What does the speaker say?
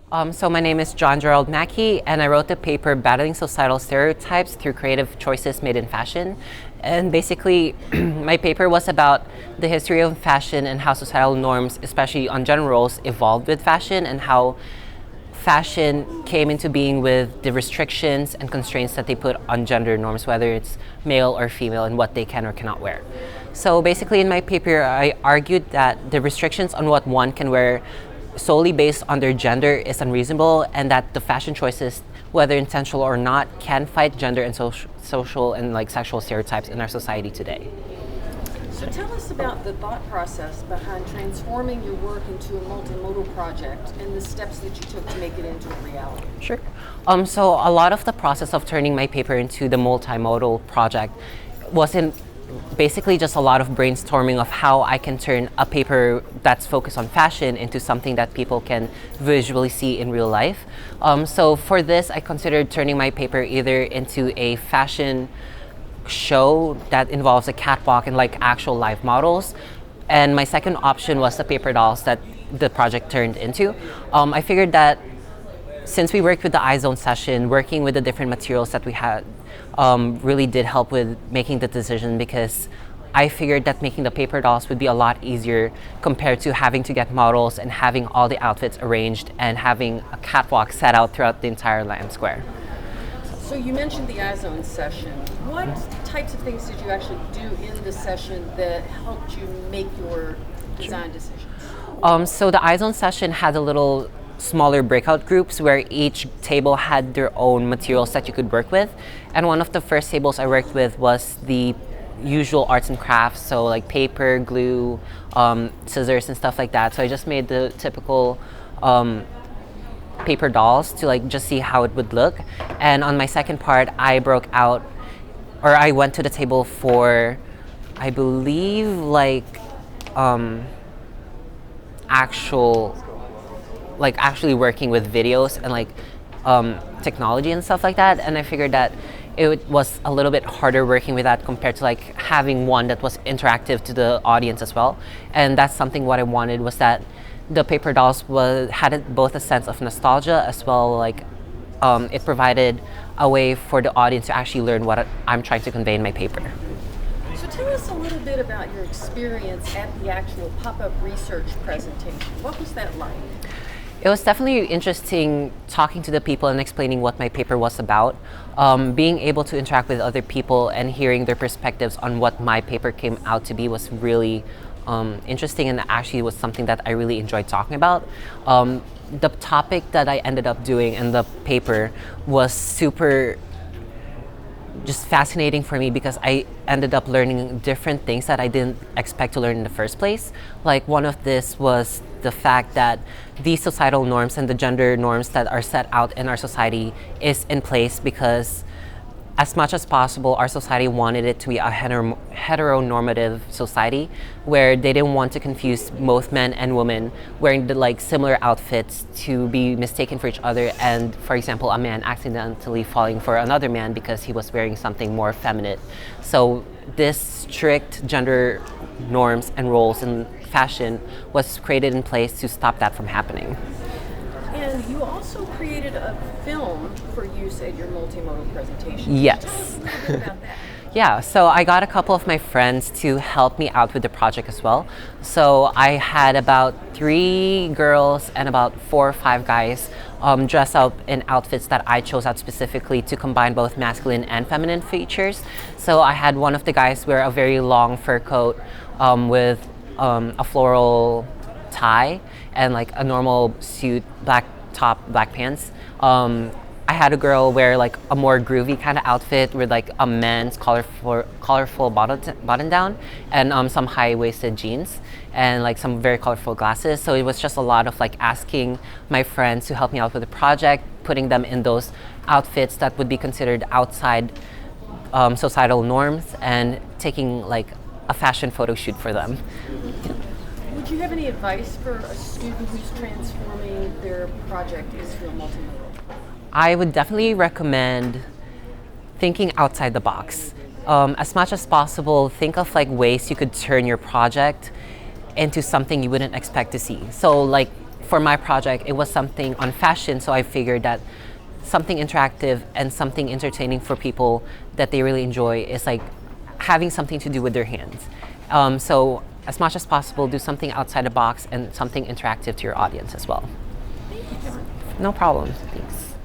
So my name is John Gerald Mackey, and I wrote the paper Battling Societal Stereotypes Through Creative Choices Made in Fashion. And basically, my paper was about the history of fashion and how societal norms, especially on gender roles, evolved with fashion, and how fashion came into being with the restrictions and constraints that they put on gender norms, whether it's male or female, and what they can or cannot wear. So basically, in my paper, I argued that the restrictions on what one can wear solely based on their gender is unreasonable, and that the fashion choices, whether intentional or not, can fight gender and social and sexual stereotypes in our society today. So tell us about the thought process behind transforming your work into a multimodal project and the steps that you took to make it into a reality. Sure. So a lot of the process of turning my paper into the multimodal project was in basically just a lot of brainstorming of how I can turn a paper that's focused on fashion into something that people can visually see in real life. So for this, I considered turning my paper either into a fashion show that involves a catwalk and actual live models. And my second option was the paper dolls that the project turned into. I figured that since we worked with the iZone session, working with the different materials that we had really did help with making the decision, because I figured that making the paper dolls would be a lot easier compared to having to get models and having all the outfits arranged and having a catwalk set out throughout the entire land square. So you mentioned the iZone session. What types of things did you actually do in the session that helped you make your design decisions? So the iZone session had a little smaller breakout groups where each table had their own materials that you could work with. And one of the first tables I worked with was the usual arts and crafts, so like paper, glue, scissors and stuff like that. So I just made the typical paper dolls to just see how it would look. And on my second part, I went to the table for, I believe, actually working with videos and technology and stuff like that. And I figured that it was a little bit harder working with that compared to having one that was interactive to the audience as well. And that's something what I wanted, was that the paper dolls had both a sense of nostalgia as well, it provided a way for the audience to actually learn what I'm trying to convey in my paper. So tell us a little bit about your experience at the actual pop-up research presentation. What was that like? It was definitely interesting talking to the people and explaining what my paper was about. Being able to interact with other people and hearing their perspectives on what my paper came out to be was really interesting, and actually was something that I really enjoyed talking about. The topic that I ended up doing in the paper was super just fascinating for me, because I ended up learning different things that I didn't expect to learn in the first place. One of this was the fact that these societal norms and the gender norms that are set out in our society is in place because, as much as possible, our society wanted it to be a heteronormative society where they didn't want to confuse both men and women wearing the similar outfits to be mistaken for each other, and, for example, a man accidentally falling for another man because he was wearing something more feminine. So this strict gender norms and roles in fashion was created in place to stop that from happening. And you also created a film for use at your multimodal presentation. Yes. Tell us a little bit about that. Yeah, so I got a couple of my friends to help me out with the project as well. So I had about 3 girls and about 4 or 5 guys dress up in outfits that I chose out specifically to combine both masculine and feminine features. So I had one of the guys wear a very long fur coat with a floral tie and a normal suit, black top, black pants. I had a girl wear a more groovy kind of outfit with a men's colorful button down and some high-waisted jeans and some very colorful glasses. So it was just a lot of asking my friends to help me out with the project, putting them in those outfits that would be considered outside societal norms, and taking a fashion photo shoot for them. Would you have any advice for a student who's transforming their project into a multimodal? I would definitely recommend thinking outside the box. As much as possible, think of ways you could turn your project into something you wouldn't expect to see. So for my project, it was something on fashion, so I figured that something interactive and something entertaining for people that they really enjoy is like having something to do with their hands. So as much as possible, do something outside the box and something interactive to your audience as well. Thank you, John. No problem. Thanks.